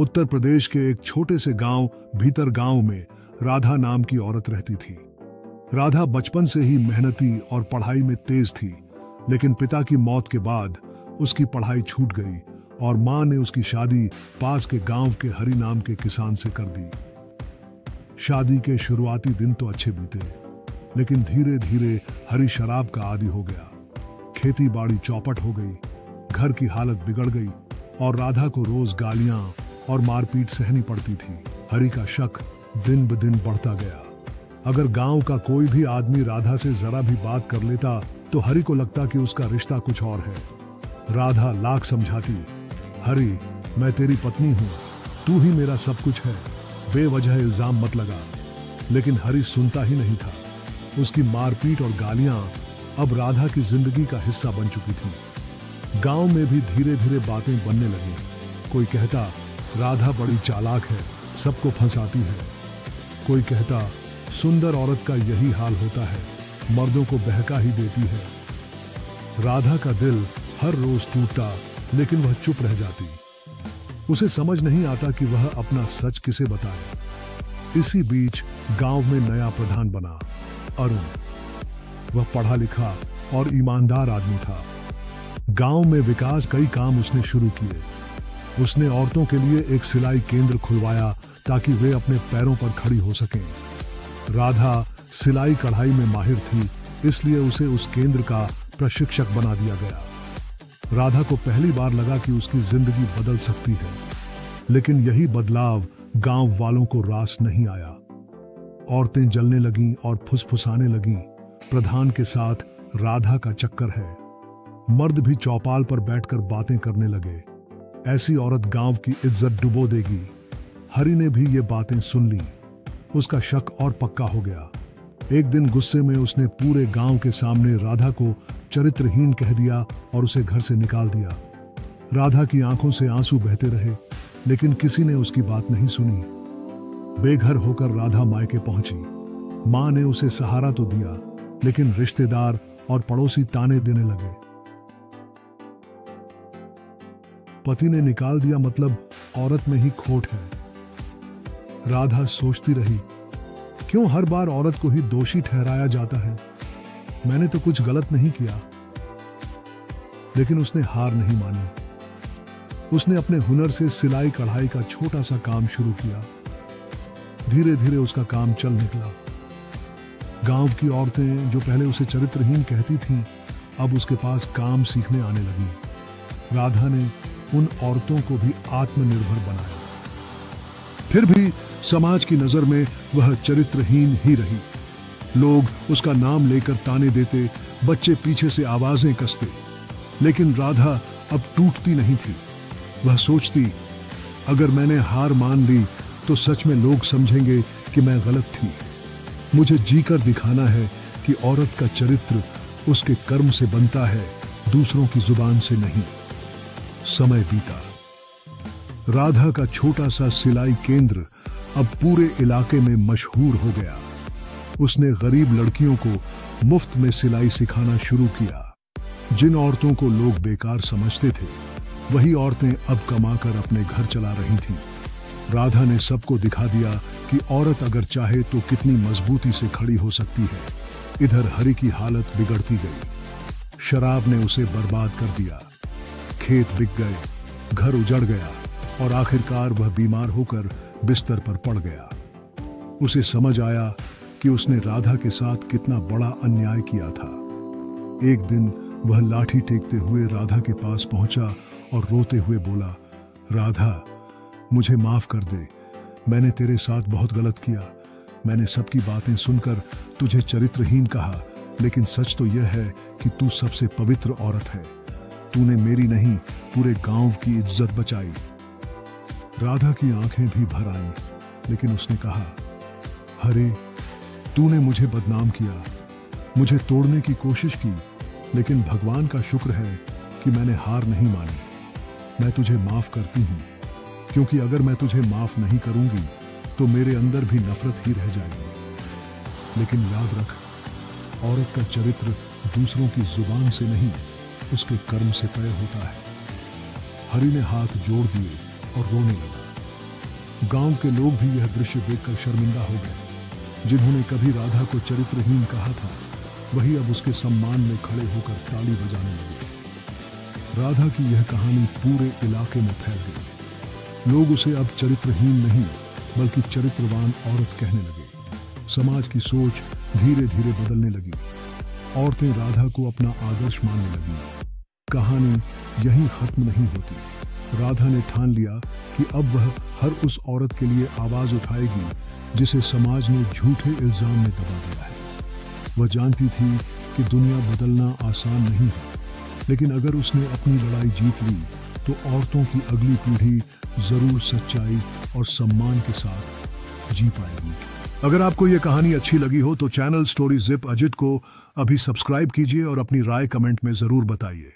उत्तर प्रदेश के एक छोटे से गांव भीतर गांव में राधा नाम की औरत रहती थी। राधा बचपन से ही मेहनती और पढ़ाई में तेज थी, लेकिन पिता की मौत के बाद उसकी पढ़ाई छूट गई और मां ने उसकी शादी पास के गांव के हरि नाम के किसान से कर दी। शादी के शुरुआती दिन तो अच्छे बीते, लेकिन धीरे धीरे हरि शराब का आदी हो गया। खेती बाड़ी चौपट हो गई, घर की हालत बिगड़ गई और राधा को रोज गालियां और मारपीट सहनी पड़ती थी। हरि का शक दिन ब दिन बढ़ता गया। अगर गांव का कोई भी आदमी राधा से जरा भी बात कर लेता तो हरि को लगता कि उसका रिश्ता कुछ और है। राधा लाख समझाती, हरि मैं तेरी पत्नी हूं, तू ही मेरा सब कुछ है, बेवजह इल्जाम मत लगा। लेकिन हरि सुनता ही नहीं था। उसकी मारपीट और गालियां अब राधा की जिंदगी का हिस्सा बन चुकी थी। गांव में भी धीरे धीरे बातें बनने लगी। कोई कहता राधा बड़ी चालाक है, सबको फंसाती है। कोई कहता सुंदर औरत का यही हाल होता है, मर्दों को बहका ही देती है। राधा का दिल हर रोज टूटता, लेकिन वह चुप रह जाती। उसे समझ नहीं आता कि वह अपना सच किसे बताए। इसी बीच गांव में नया प्रधान बना, अरुण। वह पढ़ा लिखा और ईमानदार आदमी था। गांव में विकास कई काम उसने शुरू किए। उसने औरतों के लिए एक सिलाई केंद्र खुलवाया ताकि वे अपने पैरों पर खड़ी हो सकें। राधा सिलाई कढ़ाई में माहिर थी, इसलिए उसे उस केंद्र का प्रशिक्षक बना दिया गया। राधा को पहली बार लगा कि उसकी जिंदगी बदल सकती है, लेकिन यही बदलाव गांव वालों को रास नहीं आया। औरतें जलने लगीं और फुसफुसाने लगीं, प्रधान के साथ राधा का चक्कर है। मर्द भी चौपाल पर बैठकर बातें करने लगे, ऐसी औरत गांव की इज्जत डुबो देगी। हरि ने भी ये बातें सुन ली। उसका शक और पक्का हो गया। एक दिन गुस्से में उसने पूरे गांव के सामने राधा को चरित्रहीन कह दिया और उसे घर से निकाल दिया। राधा की आंखों से आंसू बहते रहे, लेकिन किसी ने उसकी बात नहीं सुनी। बेघर होकर राधा मायके पहुंची। मां ने उसे सहारा तो दिया, लेकिन रिश्तेदार और पड़ोसी ताने देने लगे। पति ने निकाल दिया मतलब औरत में ही खोट है। राधा सोचती रही, क्यों हर बार औरत को ही दोषी ठहराया जाता है? मैंने तो कुछ गलत नहीं किया। लेकिन उसने हार नहीं मानी। उसने अपने हुनर से सिलाई कढ़ाई का छोटा सा काम शुरू किया। धीरे धीरे उसका काम चल निकला। गांव की औरतें जो पहले उसे चरित्रहीन कहती थीं, अब उसके पास काम सीखने आने लगी। राधा ने उन औरतों को भी आत्मनिर्भर बनाया। फिर भी समाज की नजर में वह चरित्रहीन ही रही। लोग उसका नाम लेकर ताने देते, बच्चे पीछे से आवाजें कसते, लेकिन राधा अब टूटती नहीं थी। वह सोचती, अगर मैंने हार मान ली तो सच में लोग समझेंगे कि मैं गलत थी। मुझे जीकर दिखाना है कि औरत का चरित्र उसके कर्म से बनता है, दूसरों की जुबान से नहीं। समय बीता। राधा का छोटा सा सिलाई केंद्र अब पूरे इलाके में मशहूर हो गया। उसने गरीब लड़कियों को मुफ्त में सिलाई सिखाना शुरू किया। जिन औरतों को लोग बेकार समझते थे, वही औरतें अब कमाकर अपने घर चला रही थीं। राधा ने सबको दिखा दिया कि औरत अगर चाहे तो कितनी मजबूती से खड़ी हो सकती है। इधर हरि की हालत बिगड़ती गई। शराब ने उसे बर्बाद कर दिया। खेत बिक गए, घर उजड़ गया और आखिरकार वह बीमार होकर बिस्तर पर पड़ गया। उसे समझ आया कि उसने राधा के साथ कितना बड़ा अन्याय किया था। एक दिन वह लाठी टेकते हुए राधा के पास पहुंचा और रोते हुए बोला, राधा मुझे माफ कर दे, मैंने तेरे साथ बहुत गलत किया। मैंने सबकी बातें सुनकर तुझे चरित्रहीन कहा, लेकिन सच तो यह है कि तू सबसे पवित्र औरत है। तूने मेरी नहीं, पूरे गांव की इज्जत बचाई। राधा की आंखें भी भर आईं, लेकिन उसने कहा, हरि तूने मुझे बदनाम किया, मुझे तोड़ने की कोशिश की, लेकिन भगवान का शुक्र है कि मैंने हार नहीं मानी। मैं तुझे माफ करती हूं, क्योंकि अगर मैं तुझे माफ नहीं करूंगी तो मेरे अंदर भी नफरत ही रह जाएगी। लेकिन याद रख, औरत का चरित्र दूसरों की जुबान से नहीं, उसके कर्म से तय होता है। हरि ने हाथ जोड़ दिए और रोने लगा। गांव के लोग भी यह दृश्य देखकर शर्मिंदा हो गए। जिन्होंने कभी राधा को चरित्रहीन कहा था, वही अब उसके सम्मान में खड़े होकर ताली बजाने लगे। राधा की यह कहानी पूरे इलाके में फैल गई। लोग उसे अब चरित्रहीन नहीं बल्कि चरित्रवान औरत कहने लगे। समाज की सोच धीरे धीरे बदलने लगी। औरतें राधा को अपना आदर्श मानने लगीं। कहानी यहीं खत्म नहीं होती। राधा ने ठान लिया कि अब वह हर उस औरत के लिए आवाज उठाएगी जिसे समाज ने झूठे इल्जाम में दबा दिया है। वह जानती थी कि दुनिया बदलना आसान नहीं है, लेकिन अगर उसने अपनी लड़ाई जीत ली तो औरतों की अगली पीढ़ी जरूर सच्चाई और सम्मान के साथ जी पाएगी। अगर आपको यह कहानी अच्छी लगी हो तो चैनल स्टोरी जिप अजित को अभी सब्सक्राइब कीजिए और अपनी राय कमेंट में जरूर बताइए।